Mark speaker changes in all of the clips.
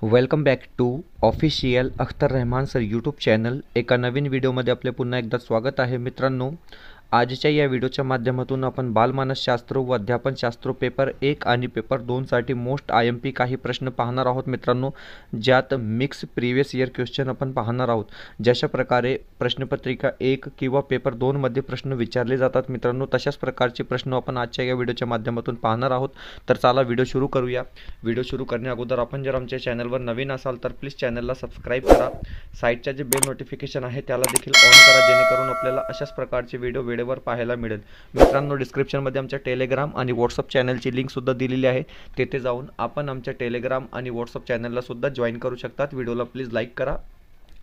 Speaker 1: Welcome back to official Akhtar Rahman sir YouTube channel. एका नवीन व्हिडिओमध्ये आपले पुन्हा एकदा स्वागत आहे मित्रांनो. आजच्या या व्हिडिओच्या माध्यमातून आपण बालमानसशास्त्र व अध्यापनशास्त्र पेपर 1 आणि पेपर 2 साठी मोस्ट IMP काही प्रश्न पाहणार आहोत मित्रांनो, ज्यात मिक्स प्रिव्हियस इयर क्वेश्चन आपण पाहणार आहोत. जशा प्रकारे प्रश्नपत्रिका 1 किंवा पेपर 2 मध्ये प्रश्न विचारले जातात मित्रांनो, तशाच प्रकारचे प्रश्न आपण आजच्या या व्हिडिओच्या माध्यमातून पाहणार आहोत. तर चला व्हिडिओ सुरू करूया. व्हिडिओ सुरू करण्या अगोदर आपण जर आमच्या चॅनलवर नवीन असाल तर प्लीज चॅनलला सबस्क्राईब करा. साईडच्या जे बेल नोटिफिकेशन आहे त्याला देखील ऑन करा, जेणेकरून आपल्याला अशाच प्रकारचे व्हिडिओ वेळेवर पाहायला मिळेल. मित्रांनो, डिस्क्रिप्शनमध्ये आमच्या टेलिग्राम आणि व्हॉट्सअप चॅनलची लिंक सुद्धा दिलेली आहे. तेथे जाऊन आपण आमच्या टेलिग्राम आणि व्हॉट्सअप चॅनलला सुद्धा जॉईन करू शकतात. व्हिडिओला प्लीज लाईक करा.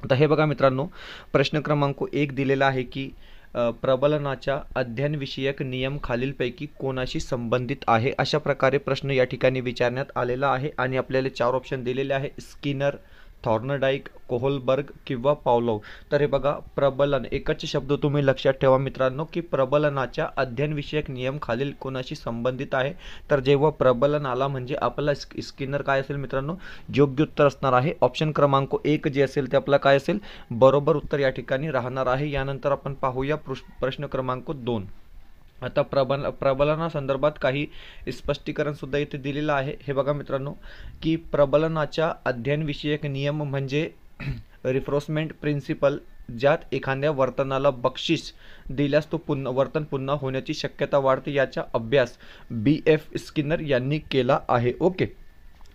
Speaker 1: आता हे बघा मित्रांनो, प्रश्न क्रमांक 1 दिलेला आहे की प्रबलनाच्या अध्ययनविषयक नियम खालीलपैकी कोणाशी संबंधित आहे. अशा प्रकारे प्रश्न या ठिकाणी विचारण्यात आलेला आहे आणि आपल्याला 4 ऑप्शन दिलेले आहे: स्किनर, थॉर्नडाईक, कोहलबर्ग किंवा पावलोव. तर हे बघा, प्रबलन, एकच शब्द तुम्ही लक्षात ठेवा मित्रांनो की प्रबलनाच्या अध्ययनविषयक नियम खालील कोणाशी संबंधित आहे. तर जेव्हा प्रबलन आला म्हणजे आपला स्किनर काय असेल मित्रांनो, योग्य उत्तर असणार आहे. ऑप्शन क्रमांक 1 जे असेल ते आपला काय असेल, बरोबर उत्तर या ठिकाणी राहणार आहे. यानंतर आपण पाहूया प्रश्न क्रमांक 2. आता प्रबलनासंदर्भात काही स्पष्टीकरण सुद्धा इथे दिलेलं आहे. हे बघा मित्रांनो की प्रबलनाच्या अध्ययनविषयक नियम म्हणजे रिफ्रोसमेंट प्रिन्सिपल, ज्यात एखाद्या वर्तनाला बक्षीस दिल्यास तो वर्तन पुन्हा होण्याची शक्यता वाढते, याचा अभ्यास BF स्किनर यांनी केला आहे. ओके,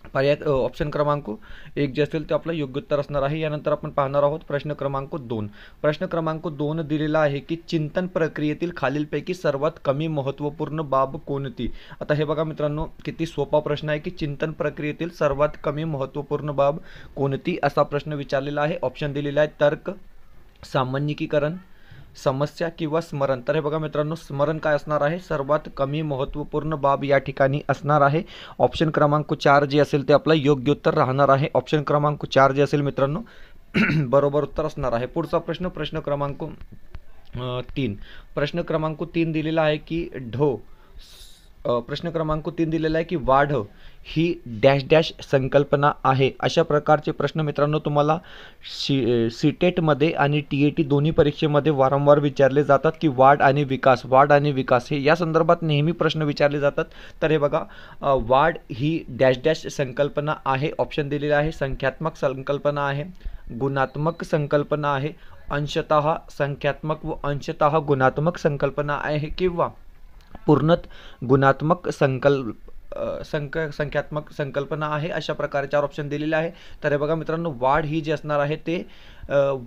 Speaker 1: पर्याय ऑप्शन क्रमांक 1 जे असेल ते आपलं योग्य उत्तर असणार आहे. यानंतर आपण पाहणार आहोत प्रश्न क्रमांक 2. प्रश्न क्रमांक 2 दिलेला आहे की चिंतन प्रक्रियेतील खालीलपैकी सर्वात कमी महत्त्वपूर्ण बाब कोणती. आता हे बघा मित्रांनो, किती सोपा प्रश्न आहे की चिंतन प्रक्रियेतील सर्वात कमी महत्त्वपूर्ण बाब कोणती, असा प्रश्न विचारलेला आहे. ऑप्शन दिलेला आहे: तर्क, सामान्यीकरण, समस्या किंवा स्मरण. तर हे बघा मित्रांनो, स्मरण काय असणार आहे, सर्वात कमी महत्त्वपूर्ण बाब या ठिकाणी असणार आहे. ऑप्शन क्रमांक 4 जे असेल ते आपलं योग्य उत्तर राहणार आहे. ऑप्शन क्रमांक 4 जे असेल मित्रांनो बरोबर उत्तर असणार आहे. पुढचा प्रश्न, प्रश्न क्रमांक 3. प्रश्न क्रमांक 3 दिलेला आहे की प्रश्न क्रमांक 3 दिलेला आहे की वाढ ही डॅश डॅश संकल्पना आहे. अशा प्रकारचे प्रश्न मित्रांनो तुम्हाला सीटेटमध्ये आणि TAT दोन्ही परीक्षेमध्ये वारंवार विचारले जातात की वाढ आणि विकास हे या संदर्भात नेहमी प्रश्न विचारले जातात. तर हे बघा, वाढ ही डॅश डॅश संकल्पना आहे. ऑप्शन दिलेला आहे: संख्यात्मक संकल्पना आहे, गुणात्मक संकल्पना आहे, अंशतः संख्यात्मक व अंशतः गुणात्मक संकल्पना आहे, किंवा पूर्णत गुणात्मक संख्यात्मक संकल्पना आहे. अशा प्रकारे 4 ऑप्शन दिलेले आहे. तर हे बघा मित्रांनो, वाढ ही जी असणार आहे ते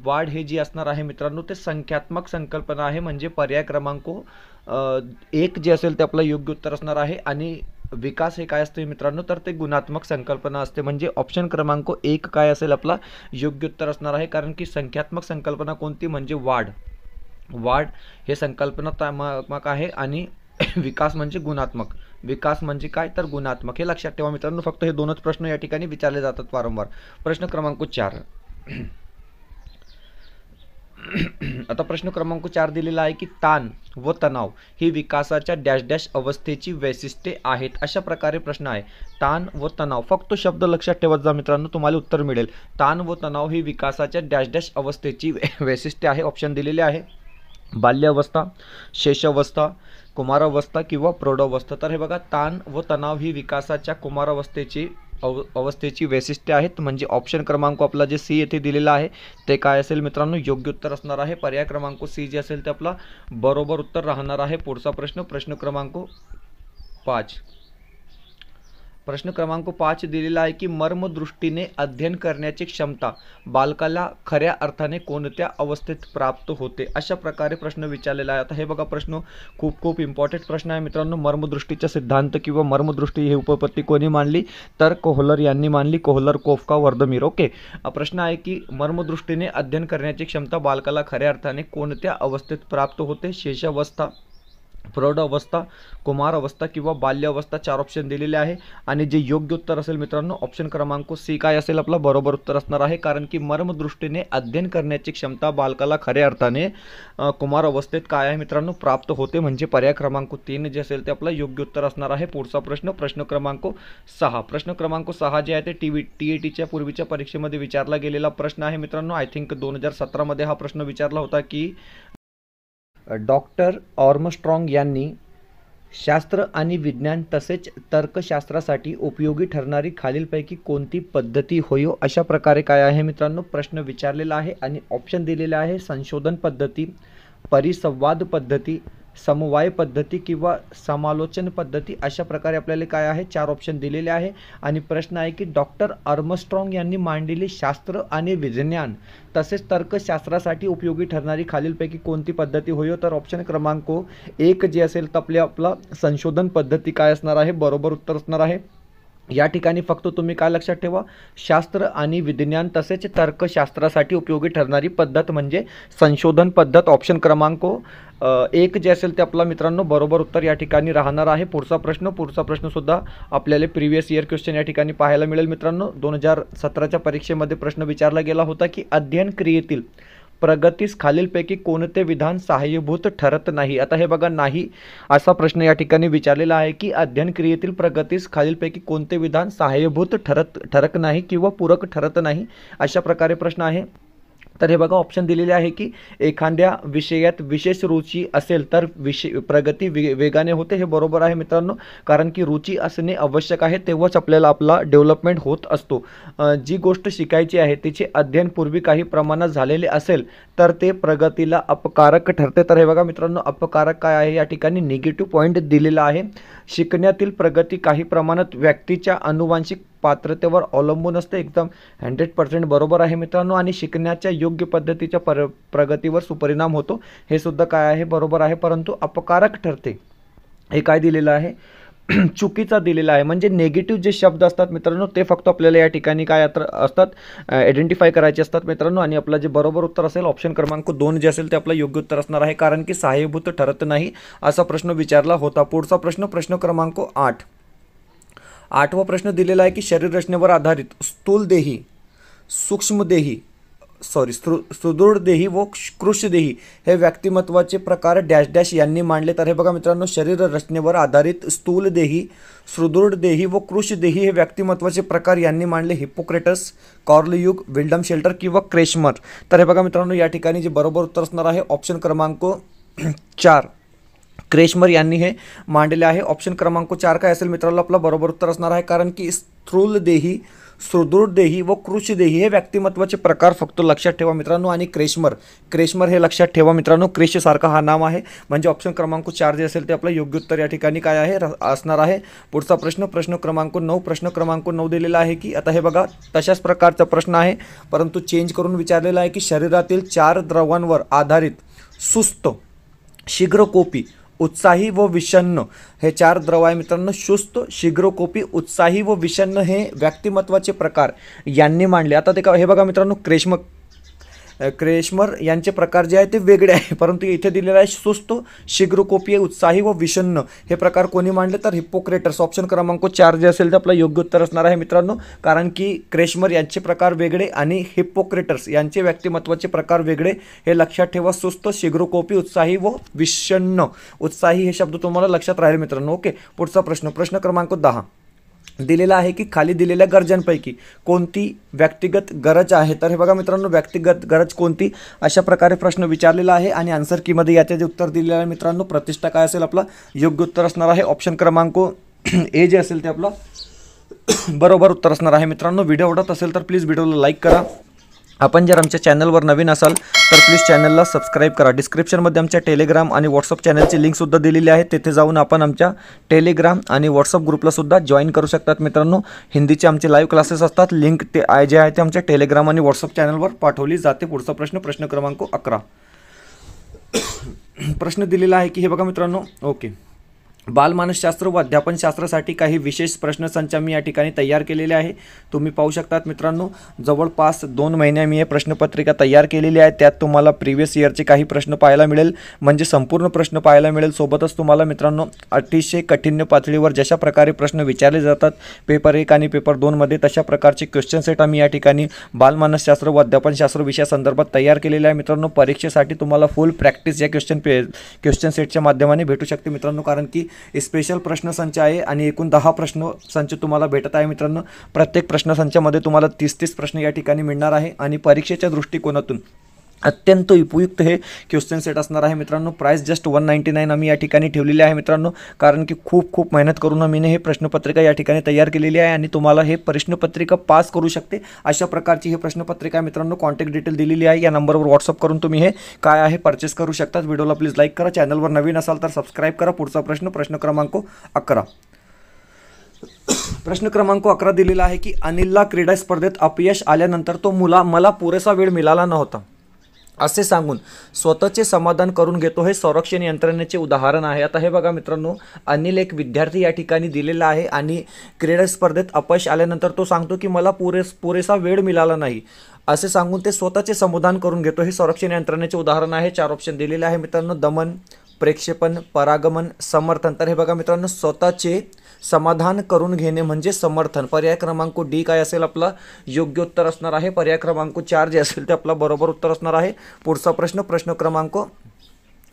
Speaker 1: वाढ हे जी असणार आहे मित्रांनो ते संख्यात्मक संकल्पना आहे. म्हणजे पर्याय क्रमांक 1 जे असेल ते आपलं योग्य उत्तर असणार आहे. आणि विकास हे काय असते मित्रांनो, तर ते गुणात्मक संकल्पना असते. म्हणजे ऑप्शन क्रमांक 1 काय असेल आपला योग्य उत्तर असणार आहे. कारण की संख्यात्मक संकल्पना कोणती, म्हणजे वाढ हे संकल्पनात्मक आहे आणि विकास म्हणजे गुणात्मक. विकास म्हणजे काय, तर गुणात्मक. हे लक्षात ठेवा मित्रांनो. फक्त हे 2च प्रश्न या ठिकाणी विचारले जातात वारंवार. प्रश्न क्रमांक 4. आता प्रश्न क्रमांक 4 दिलेला आहे की ताण व तणाव ही विकासाच्या डॅश डॅश अवस्थेची वैशिष्ट्ये आहेत. अशा प्रकारे प्रश्न आहे. ताण व तणाव, फक्त शब्द लक्षात ठेवत जा मित्रांनो, तुम्हाला उत्तर मिळेल. ताण व तणाव ही विकासाच्या डॅश डॅश अवस्थेची वैशिष्ट्ये आहे. ऑप्शन दिलेले आहे: बाल्यावस्था, शैशवावस्था, कुमारावस्था किंवा प्रौढावस्था. तर हे बघा, ताण व तणाव ही विकासाच्या अवस्थेची वैशिष्ट्ये आहेत. म्हणजे ऑप्शन क्रमांक आपला जे C येथे दिलेला आहे ते काय असेल मित्रांनो, योग्य उत्तर असणार आहे. पर्याय क्रमांक C जे असेल ते आपला बरोबर उत्तर राहणार आहे. पुढचा प्रश्न, प्रश्न क्रमांक 5. प्रश्न क्रमांक 5 दिलेला आहे की मर्मदृष्टीने अध्ययन करण्याची क्षमता बालकाला खऱ्या अर्थाने कोणत्या अवस्थेत प्राप्त होते. अशा प्रकारे प्रश्न विचारलेला आहे. आता हे बघा, प्रश्न खूप इम्पॉर्टंट प्रश्न आहे मित्रांनो. मर्मदृष्टीचा सिद्धांत किंवा मर्मदृष्टी ही उपपत्ती कोणी मांडली, तर कोहलर यांनी मांडली. कोहलर, कोफका, वर्धमीर. ओके, प्रश्न आहे की मर्मदृष्टीने अध्ययन करण्याची क्षमता बालकाला खऱ्या अर्थाने कोणत्या अवस्थेत प्राप्त होते. शेषावस्था, प्रौढ अवस्था, कुमार अवस्था किंवा बाल्य अवस्था 4 ऑप्शन दिलेले आहे आणि जे योग्य उत्तर असेल मित्रांनो ऑप्शन क्रमांक सी काय असेल आपला बरोबर उत्तर असणार आहे, कारण की मर्मदृष्टीने अध्ययन करण्याची क्षमता बालकाला खऱ्या अर्थाने कुमार अवस्थेत काय आहे मित्रांनो प्राप्त होते, म्हणजे पर्याय क्रमांक 3 जे असेल ते आपलं योग्य उत्तर असणार आहे. पुढचा प्रश्न प्रश्न क्रमांक 6. प्रश्न क्रमांक 6 जे आहे ते TETच्या पूर्वीच्या परीक्षेमध्ये विचारला गेलेला प्रश्न आहे मित्रांनो. आय थिंक 2017 मध्ये हा प्रश्न विचारला होता की डॉक्टर आर्मस्ट्रॉंग यांनी शास्त्र आणि विज्ञान तसेच तर्कशास्त्रासाठी उपयोगी ठरणारी खालीलपैकी कोणती पद्धती होय, अशा प्रकारे काय आहे मित्रांनो प्रश्न विचारलेला आहे आणि ऑप्शन दिलेले आहे संशोधन पद्धती, परिसंवाद पद्धती, समवाय पद्धती किंवा समालोचन पद्धती. अशा प्रकारे आपल्याला काय आहे 4 ऑप्शन दिलेले आहे आणि प्रश्न आहे की डॉक्टर आर्मस्ट्रॉंग यांनी मांडलेली शास्त्र आणि विज्ञान तसेच तर्कशास्त्रासाठी उपयोगी ठरणारी खालीलपैकी कोणती पद्धती होय, तर ऑप्शन क्रमांक 1 जे असेल तर आपला संशोधन पद्धती काय असणार आहे बरोबर उत्तर असणार आहे. या ठिकाणी फक्त तुम्ही काय लक्षात ठेवा, शास्त्र आणि विज्ञान तसेच तर्कशास्त्रासाठी उपयोगी ठरणारी पद्धत म्हणजे संशोधन पद्धत. ऑप्शन क्रमांक 1 जे असेल ते आपला मित्रांनो बरोबर उत्तर या ठिकाणी राहणार आहे. पुढचा प्रश्न सुद्धा आपल्याला प्रिव्हियस इयर क्वेश्चन या ठिकाणी पाहायला मिळेल मित्रांनो. 2017च्या परीक्षेमध्ये प्रश्न विचारला गेला होता की अध्ययन क्रियेतील प्रगतीस खालीलपैकी कोणते विधान सहाय्यभूत ठरत नाही. आता हे बघा नाही असा प्रश्न या ठिकाणी विचारलेला आहे की अध्ययन क्रियेतील प्रगतीस खालीलपैकी कोणते विधान सहाय्यभूत ठरत नाही किंवा पूरक ठरत नाही, अशा प्रकारे प्रश्न आहे. तर हे बघा ऑप्शन दिलेले आहे की एखाद्या विषयात विशेष रुची असेल तर प्रगती वेगाने होते. हे बरोबर आहे मित्रांनो, कारण की रुची असणे आवश्यक आहे तेव्हाच आपल्याला आपला डेव्हलपमेंट होत असतो. जी गोष्ट शिकायची आहे तिचे अध्ययन पूर्वी काही प्रमाणात झालेले असेल तर ते प्रगतीला अपकारक ठरते. तर हे बघा मित्रांनो अपकारक काय आहे या ठिकाणी निगेटिव्ह पॉईंट दिलेला आहे. शिकण्यातील प्रगती काही प्रमाणात व्यक्तीच्या अनुवांशिक पात्रतेवर अवलंबून असते. एकदम 100% बरोबर आहे मित्रांनो. आणि शिकण्याच्या योग्य पद्धतीच्या प्रगतीवर सुपरिणाम होतो, हे सुद्धा काय आहे बरोबर आहे, परंतु अपकारक ठरते हे काय दिलेलं आहे चुकीचा दिलेला आहे. म्हणजे नेगेटिव्ह जे शब्द असतात मित्रांनो ते फक्त आपल्याला या ठिकाणी काय असतात आयडेंटिफाय करायचे असतात मित्रांनो. आणि आपलं जे बरोबर उत्तर असेल ऑप्शन क्रमांक 2 जे असेल ते आपलं योग्य उत्तर असणार आहे, कारण की सहाय्यभूत ठरत नाही असा प्रश्न विचारला होता. पुढचा प्रश्न क्रमांक 8. 8वा प्रश्न दिलेला आहे की शरीर रचनेवर आधारित स्थूलदेही, सूक्ष्मदेही सुदृढदेही व कृशदेही हे व्यक्तिमत्वाचे प्रकार डॅश डॅश यांनी मांडले. तर हे बघा मित्रांनो शरीर रचनेवर आधारित स्थूलदेही, सुदृढदेही व कृशदेही हे व्यक्तिमत्वाचे प्रकार यांनी मांडले हिप्पोक्रेटस, कार्ल युंग, विल्डम शेल्टर किंवा क्रेशमर. तर हे बघा मित्रांनो या ठिकाणी जे बरोबर उत्तर असणार आहे ऑप्शन क्रमांक 4 क्रेशमर यांनी हे मांडले आहे. ऑप्शन क्रमांक 4 काय असेल मित्रांनो आपला बरोबर उत्तर असणार आहे, कारण की स्थूलदेही, सुदृढदेही व कृशदेही हे व्यक्तिमत्वाचे प्रकार फक्त लक्षात ठेवा मित्रांनो. आणि क्रेशमर हे लक्षात ठेवा मित्रांनो, क्रेश सारखा हा नाम आहे, म्हणजे ऑप्शन क्रमांक 4 जे असेल ते आपलं योग्य उत्तर या ठिकाणी काय आहे असणार आहे. पुढचा प्रश्न क्रमांक 9 दिलेला आहे की आता हे बघा तशाच प्रकारचा प्रश्न आहे परंतु चेंज करून विचारलेला आहे की शरीरातील 4 द्रवांवर आधारित सुस्त, शीघ्रकोपी, उत्साही व विषण्ण हे 4 द्रव आहे मित्रांनो. सुस्त, शीघ्रकोपी, उत्साही व विषण्ण हे व्यक्तिमत्वाचे प्रकार यांनी मांडले. आता ते हे बघा मित्रांनो क्रेशमर यांचे प्रकार जे आहे ते वेगळे आहे, परंतु इथे दिलेलं आहे सुस्त, शीघ्रकोपी, उत्साही व विषण्ण हे प्रकार कोणी मांडले तर हिप्पोक्रेटस. ऑप्शन क्रमांक 4 जे असेल ते आपलं योग्य उत्तर असणार आहे मित्रांनो, कारण की क्रेशमर यांचे प्रकार वेगळे आणि हिप्पोक्रेटस यांचे व्यक्तिमत्वाचे प्रकार वेगळे हे लक्षात ठेवा. सुस्त, शीघ्रकोपी, उत्साही व विषण्ण, उत्साही हे शब्द तुम्हाला लक्षात राहील मित्रांनो. ओके, पुढचा प्रश्न क्रमांक 10 दिलेला आहे की खाली दिलेल्या गरजांपैकी कोणती व्यक्तिगत गरज आहे. तर हे बघा मित्रांनो व्यक्तिगत गरज कोणती अशा प्रकारे प्रश्न विचारलेला आहे आणि आन्सर कीमध्ये याचे जे उत्तर दिलेलं आहे मित्रांनो प्रतिष्ठा काय असेल आपला योग्य उत्तर असणार आहे. ऑप्शन क्रमांक ए जे असेल ते आपलं बरोबर उत्तर असणार आहे मित्रांनो. व्हिडिओ आवडत असेल तर प्लीज व्हिडिओला लाईक करा. आपण जर आमच्या चॅनलवर नवीन असाल तर प्लीज चॅनलला सबस्क्राईब करा. डिस्क्रिप्शनमध्ये आमच्या टेलिग्राम आणि व्हॉट्सअप चॅनलची लिंकसुद्धा दिलेली आहे, तेथे जाऊन आपण आमच्या टेलिग्राम आणि व्हॉट्सअप ग्रुपलासुद्धा जॉईन करू शकतात मित्रांनो. हिंदीचे आमचे लाईव्ह क्लासेस असतात, लिंक जे आहे ते आमच्या टेलिग्राम आणि व्हॉट्सअप चॅनलवर पाठवली जाते. पुढचा प्रश्न क्रमांक 11 प्रश्न दिलेला आहे की हे बघा मित्रांनो ओके बालमानसशास्त्र व अध्यापनशास्त्रासाठी काही विशेष प्रश्नसंच मी या ठिकाणी तयार केलेले आहे। तुम्ही पाहू शकतात मित्रांनो, जवळपास 2 महिने मी हे प्रश्नपत्रिका तयार केलेली आहे। त्यात तुम्हाला प्रीवियस इयरचे काही प्रश्न पाहायला मिळेल, म्हणजे संपूर्ण प्रश्न पाहायला मिळेल। सोबतच तुम्हाला मित्रांनो अतिशय कठीण पातळीवर जशा प्रकारे प्रश्न विचारले जातात पेपर 1 आणि पेपर 2 मध्ये, तशा प्रकारचे क्वेश्चन सेट आम्ही या ठिकाणी बालमानसशास्त्र व अध्यापनशास्त्र विषयासंदर्भात तयार केलेले आहे। मित्रांनो, परीक्षेसाठी तुम्हाला फुल प्रॅक्टिस या क्वेश्चन सेटच्या माध्यमाने भेटू शकते मित्रांनो, कारण की स्पेशल प्रश्नसंच आहे आणि एकूण 10 प्रश्नसंच तुम्हाला भेटत आहे मित्रांनो। प्रत्येक प्रश्नसंचामध्ये तुम्हाला 30 प्रश्न या ठिकाणी मिळणार आहे आणि परीक्षेच्या दृष्टिकोनातून अत्यंत उपयुक्त हे क्वेश्चन सेट असणार आहे मित्रांनो। प्राइस जस्ट 199 आम्ही या ठिकाणी ठेवलेली आहे मित्रांनो, कारण की खूप मेहनत करून आम्ही हे प्रश्नपत्रिका या ठिकाणी तयार केलेली आहे आणि तुम्हाला हे प्रश्नपत्रिका पास करू शकते अशा प्रकारची ही प्रश्नपत्रिका मित्रांनो। कॉन्टॅक्ट डिटेल दिलेली आहे, या नंबरवर व्हॉट्सअप करून तुम्ही हे काय आहे परचेस करू शकतात। व्हिडिओला प्लीज लाईक करा, चॅनलवर नवीन असाल तर सबस्क्राईब करा। पुढचा प्रश्न क्रमांक 11। प्रश्न क्रमांक 11 दिलेला आहे की अनिलला क्रीडा स्पर्धेत अपयश आल्यानंतर तो मला पुरेसा वेळ मिळाला नव्हता असे सांगून स्वतःचे समाधान करून घेतो, हे संरक्षण यंत्रणेचे उदाहरण आहे। आता हे बघा मित्रांनो, अनिल एक विद्यार्थी या ठिकाणी दिलेला आहे आणि क्रीडा स्पर्धेत अपयश आल्यानंतर तो सांगतो की मला पुरेसा वेळ मिळाला नाही असे सांगून ते स्वतःचे समाधान करून घेतो, हे संरक्षण यंत्रणेचे उदाहरण आहे। 4 ऑप्शन दिलेले आहे मित्रांनो, दमन, प्रेक्षेपण, परागमन, समर्थन। तर हे बघा मित्रांनो, स्वतःचे समाधान करून घेणे म्हणजे समर्थन। पर्याय क्रमांक डी काय असेल आपला योग्य उत्तर असणार आहे। पर्याय क्रमांक 4 जे असेल ते आपला बरोबर उत्तर असणार आहे। पुढचा प्रश्न क्रमांक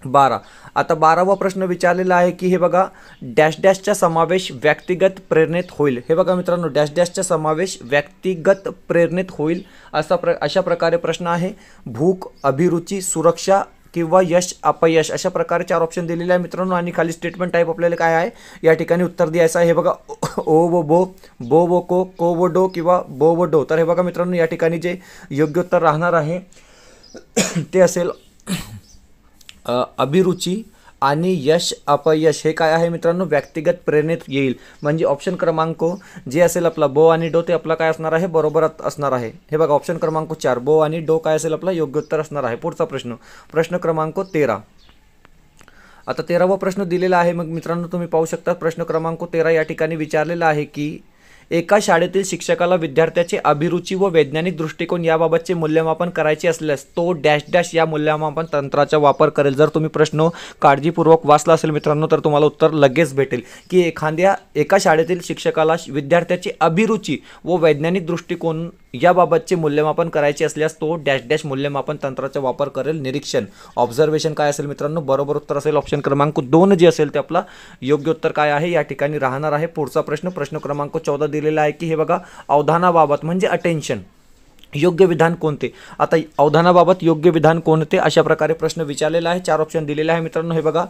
Speaker 1: 12। आता 12वा प्रश्न विचारलेला आहे की हे बघा, डॅश डॅशचा समावेश व्यक्तिगत प्रेरणेत होईल। हे बघा मित्रांनो, डॅश डॅशचा समावेश व्यक्तिगत प्रेरणेत होईल अशा प्रकारे प्रश्न आहे। भूक, अभिरुची, सुरक्षा किंवा यश अपयश अशा प्रकारे 4 ऑप्शन दिलेले आहे मित्रांनो आणि खाली स्टेटमेंट टाइप आपल्याला काय आहे या ठिकाणी उत्तर द्यायचं आहे। हे बघा, ओ व बो व को व डो किंवा बो व डो। तर हे बघा मित्रांनो, या ठिकाणी जे योग्य उत्तर राहणार आहे ते असेल अभिरुची आणि यश अपयश। हे काय आहे मित्रांनो, व्यक्तिगत प्रेरणेत येईल, म्हणजे ऑप्शन क्रमांक जे असेल आपला बो आणि डो ते आपला काय असणार आहे बरोबर असणार आहे। हे बघा, ऑप्शन क्रमांक 4 बो आणि डो काय असेल आपला योग्य उत्तर असणार आहे। पुढचा प्रश्न क्रमांक 13। आता 13वा प्रश्न दिलेला आहे मग मित्रांनो, तुम्ही पाहू शकता प्रश्न क्रमांक 13 या ठिकाणी विचारलेला आहे की एका शाळेतील शिक्षकाला विद्यार्थ्याचे अभिरुची व वैज्ञानिक दृष्टिकोन याबाबतचे मूल्यमापन करायचे असल्यास तो डॅश डॅश या मूल्यमापन तंत्राचा वापर करेल। जर तुम्ही प्रश्न काळजीपूर्वक वाचला असेल मित्रांनो तर तुम्हाला उत्तर लगेच भेटेल की एका शाळेतील शिक्षकाला विद्यार्थ्याची अभिरुची व वैज्ञानिक दृष्टिकोन याबाबतचे मूल्यमापन करायचे असल्यास तो डॅश डॅश मूल्यमापन तंत्राचा वापर करेल। निरीक्षण, ऑब्झर्वेशन काय असेल मित्रांनो, बरोबर उत्तर असेल ऑप्शन क्रमांक 2 जे असेल ते आपला योग्य उत्तर काय आहे या ठिकाणी राहणार आहे। पुढचा प्रश्न क्रमांक 14 दिलेला आहे की हे बघा, अवधानाबाबत म्हणजे अटेन्शन योग्य विधान कोणते। आता अवधानाबाबत योग्य विधान कोणते अशा प्रकारे प्रश्न विचारलेला आहे। 4 ऑप्शन दिलेले आहे मित्रांनो। हे बघा,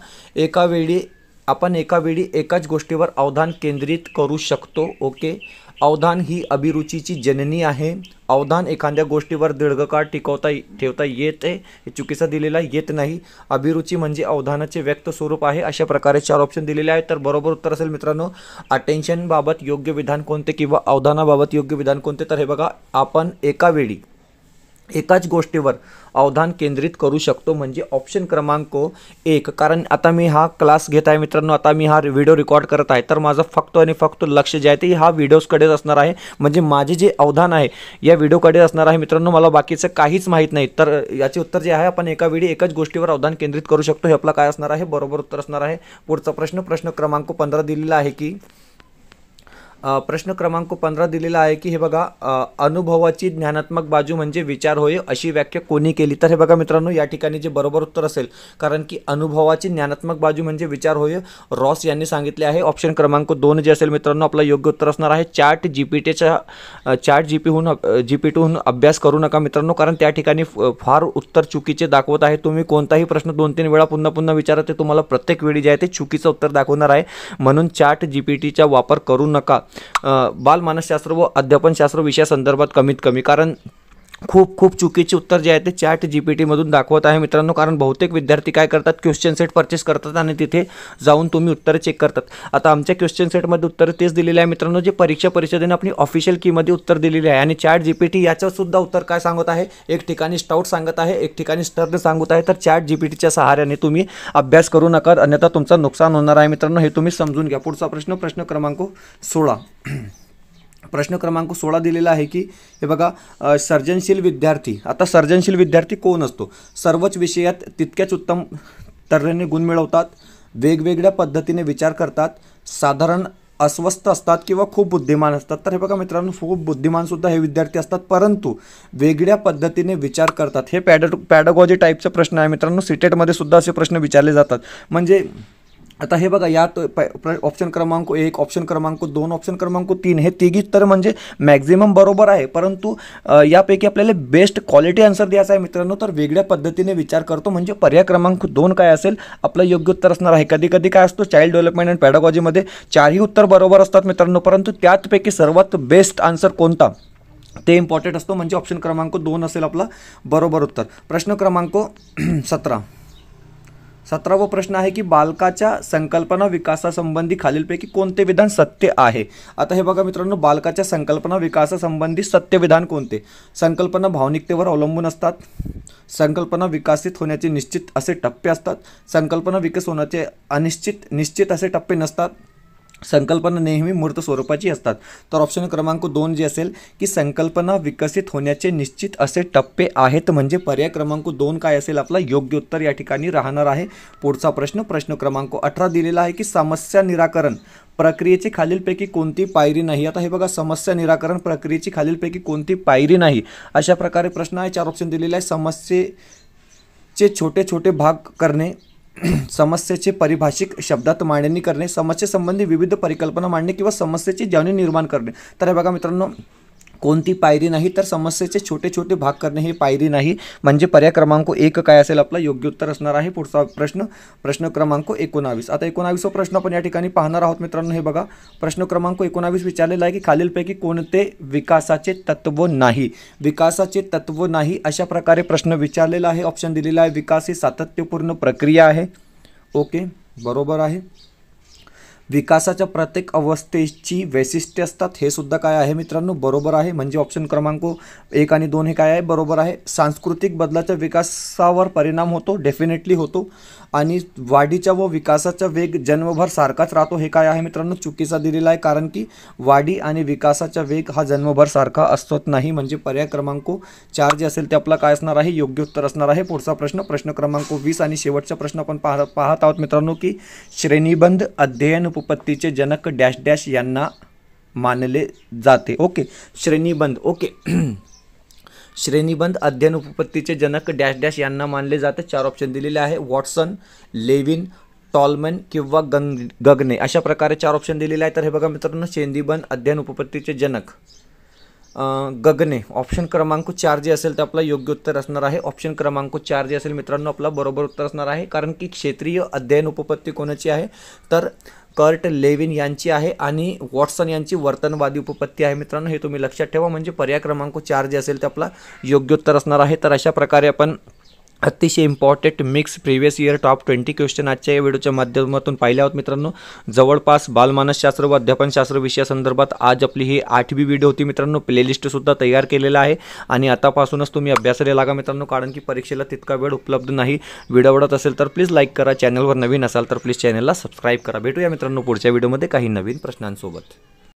Speaker 1: आपण एका वेळी एकाच गोष्टीवर अवधान केंद्रित करू शकतो। ओके, अवधान ही अभिरुचीची जननी आहे। अवधान एखाद्या गोष्टीवर दीर्घकाळ ठेवता येते, हे चुकीचा दिलेला येत नाही। अभिरुची म्हणजे अवधानाचे व्यक्त स्वरूप आहे। अशा प्रकारे 4 ऑप्शन दिलेले आहेत, तर बरोबर उत्तर असेल मित्रांनो अटेन्शन बाबत योग्य विधान कोणते किंवा अवधानाबाबत योग्य विधान कोणते। तर हे बघा, आपण एका वेळी एकाच गोष्टीवर अवधान केंद्रित करू शकतो म्हणजे ऑप्शन क्रमांक 1। कारण आता मी हा क्लास घेत आहे मित्रांनो, आता मी हा व्हिडिओ रेकॉर्ड करत आहे, तर माझं फक्त आणि फक्त लक्ष जे आहे ते हा व्हिडिओजकडेच असणार आहे, म्हणजे माझे जे अवधान आहे या व्हिडिओकडे असणार आहे मित्रांनो, मला बाकीचं काहीच माहीत नाही। तर याचे उत्तर जे आहे, आपण एका वेळी एकाच गोष्टीवर अवधान केंद्रित करू शकतो, हे आपला काय असणार आहे बरोबर उत्तर असणार आहे। पुढचा प्रश्न क्रमांक 15 दिलेला आहे की प्रश्न क्रमांक 15 दिलेला आहे की हे बघा, अनुभवाची ज्ञानात्मक बाजू म्हणजे विचार होय अशी व्याख्या कोणी केली। तर हे बघा मित्रांनो, या ठिकाणी जे बरोबर उत्तर असेल, कारण की अनुभवाची ज्ञानात्मक बाजू म्हणजे विचार होय रॉस यांनी सांगितले आहे। ऑप्शन क्रमांक 2 जे असेल मित्रांनो आपला योग्य उत्तर असणार आहे। चॅट जीपीटीहून अभ्यास करू नका मित्रांनो, कारण त्या ठिकाणी फार उत्तर चुकीचे दाखवत आहे। तुम्ही कोणताही प्रश्न 2-3 वेळा पुन्हा विचारा, ते तुम्हाला प्रत्येक वेळी जे आहे ते चुकीचं उत्तर दाखवणार आहे, म्हणून चॅट जीपीटीचा वापर करू नका बालमानसशास्त्र व अध्यापनशास्त्र विषयासंदर्भात कमीत कमी। कारण खूप खूप चुकीचे उत्तर जे आहे ते चॅट जीपीटीमधून दाखवत आहे मित्रांनो, कारण बहुतेक विद्यार्थी काय करतात, क्वेश्चन सेट परचेस करतात आणि तिथे जाऊन तुम्ही उत्तरं चेक करतात. आता आमच्या क्वेश्चन सेटमध्ये उत्तरं तेच दिलेले आहे मित्रांनो, जे परीक्षा परिषदेने आपली ऑफिशियल कीमध्ये उत्तर दिलेले आहे. आणि चॅट जीपीटी याचं सुद्धा उत्तर काय सांगत आहे, एक ठिकाणी स्टाउट सांगत आहे, एक ठिकाणी स्टर्न सांगत आहे. तर चॅट जीपीटीच्या सहाऱ्याने तुम्ही अभ्यास करू नका, अन्यथा तुमचं नुकसान होणार आहे मित्रांनो, हे तुम्ही समजून घ्या. पुढचा प्रश्न, प्रश्न क्रमांक 16. प्रश्न क्रमांक 16 दिलेला आहे की हे बघा, सर्जनशील विद्यार्थी. आता सर्जनशील विद्यार्थी कोण असतो? सर्वच विषयात तितक्याच उत्तम तऱ्हेने गुण मिळवतात, वेगवेगळ्या पद्धतीने विचार करतात, साधारण अस्वस्थ असतात किंवा खूप बुद्धिमान असतात. तर हे बघा मित्रांनो, खूप बुद्धिमानसुद्धा हे विद्यार्थी असतात, परंतु वेगळ्या पद्धतीने विचार करतात. हे पॅडागॉजी टाईपचा प्रश्न आहे मित्रांनो. सीटेटमध्ये सुद्धा असे प्रश्न विचारले जातात. म्हणजे आता हे बघा, यात ऑप्शन क्रमांक 1, ऑप्शन क्रमांक 2, ऑप्शन क्रमांक 3 हे तिघी तर म्हणजे मॅक्झिमम बरोबर आहे, परंतु यापैकी आपल्याला बेस्ट क्वालिटी आन्सर द्यायचा आहे मित्रांनो. तर वेगळ्या पद्धतीने विचार करतो म्हणजे पर्याय क्रमांक 2 काय असेल, आपलं योग्य उत्तर असणार आहे. कधी कधी काय असतो, चाइल्ड डेव्हलपमेंट अँड पॅडागॉजीमध्ये 4ही उत्तर बरोबर असतात मित्रांनो, परंतु त्यापैकी सर्वात बेस्ट आन्सर कोणता ते इम्पॉर्टंट असतो, म्हणजे ऑप्शन क्रमांक 2 असेल आपला बरोबर उत्तर. प्रश्न क्रमांक 17वा प्रश्न आहे की बालकाच्या संकल्पना विकासासंबंधी खालीलपैकी कोणते विधान सत्य आहे? आता हे बघा मित्रांनो, बालकाच्या संकल्पना विकासासंबंधी सत्य विधान कोणते? संकल्पना भावनिकतेवर अवलंबून असतात, संकल्पना विकसित होण्याचे निश्चित असे टप्पे असतात, संकल्पना विकसित होण्याचे निश्चित असे टप्पे नसतात, संकल्पना नेहमी मूर्त स्वरूपाची असतात. तर ऑप्शन क्रमांक 2 जे असेल की संकल्पना विकसित होण्याचे निश्चित असे टप्पे आहेत, म्हणजे पर्याय क्रमांक 2 काय असेल आपला योग्य उत्तर या ठिकाणी राहणार आहे. पुढचा प्रश्न, प्रश्न क्रमांक 18 दिलेला आहे की समस्या निराकरण प्रक्रियेची खालीलपैकी कोणती पायरी नाही? आता हे बघा, समस्या निराकरण प्रक्रियेची खालीलपैकी कोणती पायरी नाही, अशा प्रकारे प्रश्न आहे. 4 ऑप्शन दिलेले आहे. समस्येचे छोटे छोटे भाग करणे, समस्येचे परिभाषिक शब्दात मांडणी करणे, समस्येसंबंधी विविध परिकल्पना मांडणे किंवा समस्येची जाणीव निर्माण करणे. तर हे बघा मित्रांनो, कोणती पायरी नाही, तर समस्येचे छोटे छोटे भाग करणे हे पायरी नाही, म्हणजे पर्याय क्रमांक 1 काय असेल आपला योग्य उत्तर असणार आहे. पुढचा प्रश्न, प्रश्न क्रमांक 19. आता 19वा प्रश्न आपण या ठिकाणी पाहणार आहोत मित्रांनो. हे बघा, प्रश्न क्रमांक 19 विचारलेला आहे की खालीलपैकी कोणते विकासाचे तत्व नाही? विकासाचे तत्व नाही अशा प्रकारे प्रश्न विचारलेला आहे. ऑप्शन दिलेला आहे, विकास ही सातत्यपूर्ण प्रक्रिया आहे. ओके, बरोबर आहे. विकासाच्या प्रत्येक अवस्थेची वैशिष्ट्ये असतात, हे सुद्धा काय आहे मित्रांनो बरोबर आहे, म्हणजे ऑप्शन क्रमांक 1 आणि 2 हे काय आहे बरोबर आहे. सांस्कृतिक बदलाच्या विकासावर परिणाम होतो, डेफिनेटली होतो. आणि वाढीचा व विकासाचा वेग जन्मभर सारखाच राहतो, हे काय आहे मित्रांनो चुकीचा दिलेला आहे, कारण की वाढी आणि विकासाचा वेग हा जन्मभर सारखा असतोच नाही, म्हणजे पर्याय क्रमांक 4 जे असेल ते आपला काय असणार आहे योग्य उत्तर असणार आहे. पुढचा प्रश्न, प्रश्न क्रमांक 20 आणि शेवटचा प्रश्न आपण पाहत आहोत मित्रांनो की श्रेणीबंध अध्ययन उपपत्तीचे जनक डॅश डॅश यांना मानले जाते. ओके, श्रेणीबंध, ओके श्रेणीबंध अध्ययन उपपत्तीचे जनक डॅश डॅश यांना मानले जाते. 4 ऑप्शन दिलेले आहे, वॉटसन, लेविन, टॉलमन किंवा गगने, अशा प्रकारे 4 ऑप्शन दिलेले आहेत. तर हे बघा मित्रांनो, श्रेणीबंध अध्ययन उपपत्तीचे जनक गगने, ऑप्शन क्रमांक 4 जे असेल ते आपला योग्य उत्तर असणार आहे. ऑप्शन क्रमांक 4 जे असेल मित्रांनो आपला बरोबर उत्तर असणार आहे, कारण की क्षेत्रीय अध्ययन उपपत्ती कोणाची आहे तर कर्ट लेविन यांची आहे आणि वॉटसन यांची वर्तनवादी उपपत्ती आहे मित्रांनो, हे तुम्ही लक्षात ठेवा, म्हणजे पर्याय क्रमांक 4 जे असेल ते आपला योग्य उत्तर असणार आहे. तर अशा प्रकारे आपण अतिशय important mix previous year top 20 question आजच्या या व्हिडिओच्या माध्यमातून पाहिले आहोत मित्रांनो. जवळपास बालमानसशास्त्र व अध्यापनशास्त्र विषयासंदर्भात आज आपली ही 8वी व्हिडिओ होती मित्रांनो. प्लेलिस्टसुद्धा तयार केलेला आहे आणि आतापासूनच तुम्ही अभ्यासाला लागा मित्रांनो, कारण की परीक्षेला तितका वेळ उपलब्ध नाही. व्हिडिओ आवडत असेल तर प्लीज लाईक करा, चॅनलवर नवीन असाल तर प्लीज चॅनलला सबस्क्राईब करा. भेटूया मित्रांनो पुढच्या व्हिडिओमध्ये काही नवीन प्रश्नांसोबत.